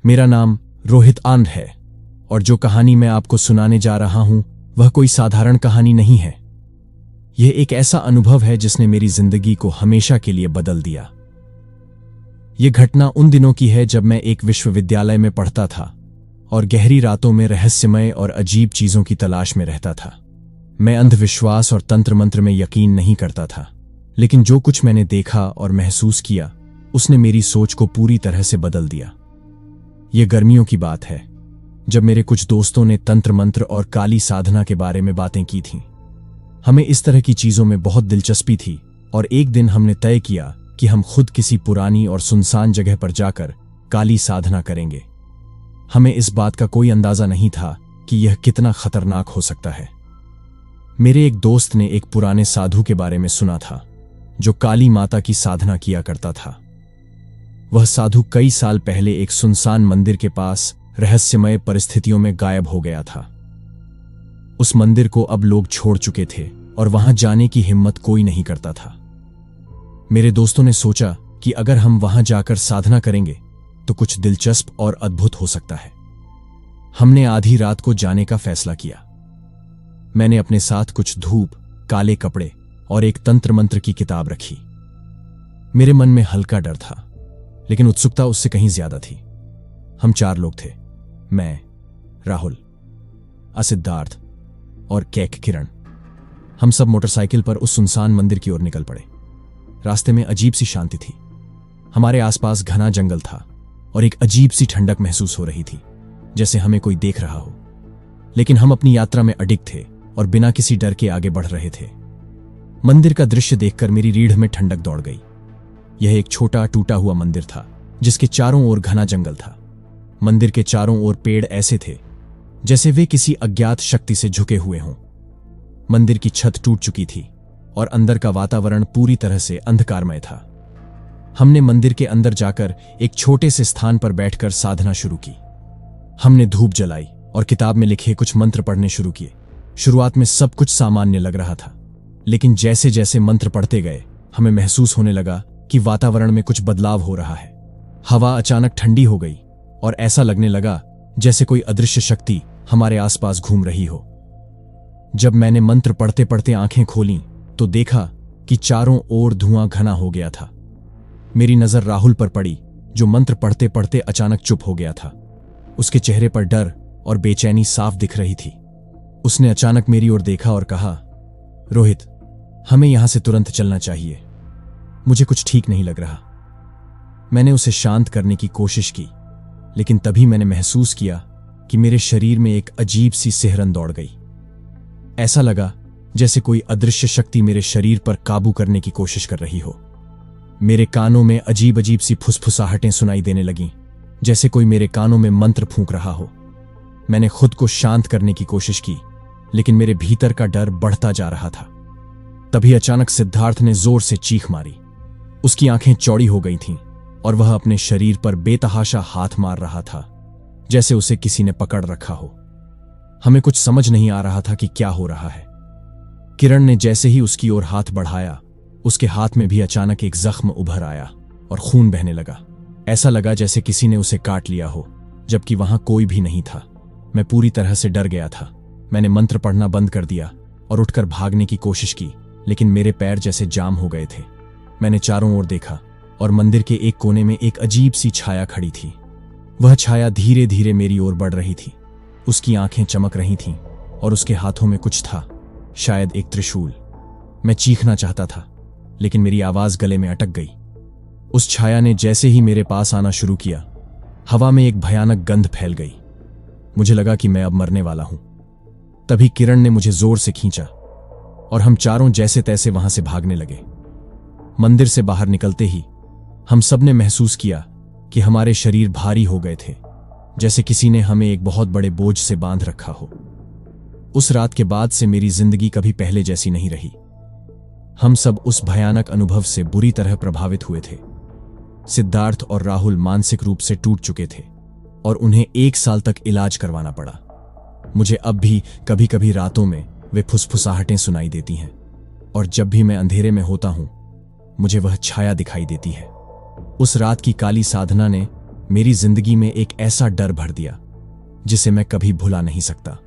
मेरा नाम रोहित आनंद है और जो कहानी मैं आपको सुनाने जा रहा हूं वह कोई साधारण कहानी नहीं है। यह एक ऐसा अनुभव है जिसने मेरी जिंदगी को हमेशा के लिए बदल दिया। यह घटना उन दिनों की है जब मैं एक विश्वविद्यालय में पढ़ता था और गहरी रातों में रहस्यमय और अजीब चीजों की तलाश में रहता था। मैं अंधविश्वास और तंत्र मंत्र में यकीन नहीं करता था, लेकिन जो कुछ मैंने देखा और महसूस किया उसने मेरी सोच को पूरी तरह से बदल दिया। यह गर्मियों की बात है जब मेरे कुछ दोस्तों ने तंत्र मंत्र और काली साधना के बारे में बातें की थीं। हमें इस तरह की चीजों में बहुत दिलचस्पी थी और एक दिन हमने तय किया कि हम खुद किसी पुरानी और सुनसान जगह पर जाकर काली साधना करेंगे। हमें इस बात का कोई अंदाजा नहीं था कि यह कितना खतरनाक हो सकता है। मेरे एक दोस्त ने एक पुराने साधु के बारे में सुना था जो काली माता की साधना किया करता था। वह साधु कई साल पहले एक सुनसान मंदिर के पास रहस्यमय परिस्थितियों में गायब हो गया था। उस मंदिर को अब लोग छोड़ चुके थे और वहां जाने की हिम्मत कोई नहीं करता था। मेरे दोस्तों ने सोचा कि अगर हम वहां जाकर साधना करेंगे तो कुछ दिलचस्प और अद्भुत हो सकता है। हमने आधी रात को जाने का फैसला किया। मैंने अपने साथ कुछ धूप, काले कपड़े और एक तंत्र मंत्र की किताब रखी। मेरे मन में हल्का डर था, लेकिन उत्सुकता उससे कहीं ज्यादा थी। हम 4 लोग थे, मैं, राहुल, सिद्धार्थ और कैक किरण। हम सब मोटरसाइकिल पर उस सुनसान मंदिर की ओर निकल पड़े। रास्ते में अजीब सी शांति थी। हमारे आसपास घना जंगल था और एक अजीब सी ठंडक महसूस हो रही थी, जैसे हमें कोई देख रहा हो। लेकिन हम अपनी यात्रा में अडिग थे और बिना किसी डर के आगे बढ़ रहे थे। मंदिर का दृश्य देखकर मेरी रीढ़ में ठंडक दौड़ गई। यह एक छोटा टूटा हुआ मंदिर था जिसके चारों ओर घना जंगल था। मंदिर के चारों ओर पेड़ ऐसे थे जैसे वे किसी अज्ञात शक्ति से झुके हुए हों। मंदिर की छत टूट चुकी थी और अंदर का वातावरण पूरी तरह से अंधकारमय था। हमने मंदिर के अंदर जाकर एक छोटे से स्थान पर बैठकर साधना शुरू की। हमने धूप जलाई और किताब में लिखे कुछ मंत्र पढ़ने शुरू किए। शुरुआत में सब कुछ सामान्य लग रहा था, लेकिन जैसे जैसे मंत्र पढ़ते गए हमें महसूस होने लगा कि वातावरण में कुछ बदलाव हो रहा है। हवा अचानक ठंडी हो गई और ऐसा लगने लगा जैसे कोई अदृश्य शक्ति हमारे आसपास घूम रही हो। जब मैंने मंत्र पढ़ते पढ़ते आंखें खोलीं तो देखा कि चारों ओर धुआं घना हो गया था। मेरी नजर राहुल पर पड़ी जो मंत्र पढ़ते पढ़ते अचानक चुप हो गया था। उसके चेहरे पर डर और बेचैनी साफ दिख रही थी। उसने अचानक मेरी ओर देखा और कहा, रोहित, हमें यहां से तुरंत चलना चाहिए। मुझे कुछ ठीक नहीं लग रहा। मैंने उसे शांत करने की कोशिश की, लेकिन तभी मैंने महसूस किया कि मेरे शरीर में एक अजीब सी सिहरन दौड़ गई। ऐसा लगा जैसे कोई अदृश्य शक्ति मेरे शरीर पर काबू करने की कोशिश कर रही हो। मेरे कानों में अजीब अजीब सी फुसफुसाहटें सुनाई देने लगीं, जैसे कोई मेरे कानों में मंत्र फूंक रहा हो। मैंने खुद को शांत करने की कोशिश की, लेकिन मेरे भीतर का डर बढ़ता जा रहा था। तभी अचानक सिद्धार्थ ने जोर से चीख मारी। उसकी आंखें चौड़ी हो गई थीं और वह अपने शरीर पर बेतहाशा हाथ मार रहा था, जैसे उसे किसी ने पकड़ रखा हो। हमें कुछ समझ नहीं आ रहा था कि क्या हो रहा है। किरण ने जैसे ही उसकी ओर हाथ बढ़ाया, उसके हाथ में भी अचानक एक जख्म उभर आया और खून बहने लगा। ऐसा लगा जैसे किसी ने उसे काट लिया हो, जबकि वहां कोई भी नहीं था। मैं पूरी तरह से डर गया था। मैंने मंत्र पढ़ना बंद कर दिया और उठकर भागने की कोशिश की, लेकिन मेरे पैर जैसे जाम हो गए थे। मैंने चारों ओर देखा और मंदिर के एक कोने में एक अजीब सी छाया खड़ी थी। वह छाया धीरे धीरे मेरी ओर बढ़ रही थी। उसकी आंखें चमक रही थीं और उसके हाथों में कुछ था, शायद एक त्रिशूल। मैं चीखना चाहता था, लेकिन मेरी आवाज गले में अटक गई। उस छाया ने जैसे ही मेरे पास आना शुरू किया, हवा में एक भयानक गंध फैल गई। मुझे लगा कि मैं अब मरने वाला हूं। तभी किरण ने मुझे जोर से खींचा और हम चारों जैसे तैसे वहां से भागने लगे। मंदिर से बाहर निकलते ही हम सबने महसूस किया कि हमारे शरीर भारी हो गए थे, जैसे किसी ने हमें एक बहुत बड़े बोझ से बांध रखा हो। उस रात के बाद से मेरी जिंदगी कभी पहले जैसी नहीं रही। हम सब उस भयानक अनुभव से बुरी तरह प्रभावित हुए थे। सिद्धार्थ और राहुल मानसिक रूप से टूट चुके थे और उन्हें 1 साल तक इलाज करवाना पड़ा। मुझे अब भी कभी कभी रातों में वे फुसफुसाहटें सुनाई देती हैं और जब भी मैं अंधेरे में होता हूं मुझे वह छाया दिखाई देती है। उस रात की काली साधना ने मेरी जिंदगी में एक ऐसा डर भर दिया जिसे मैं कभी भुला नहीं सकता।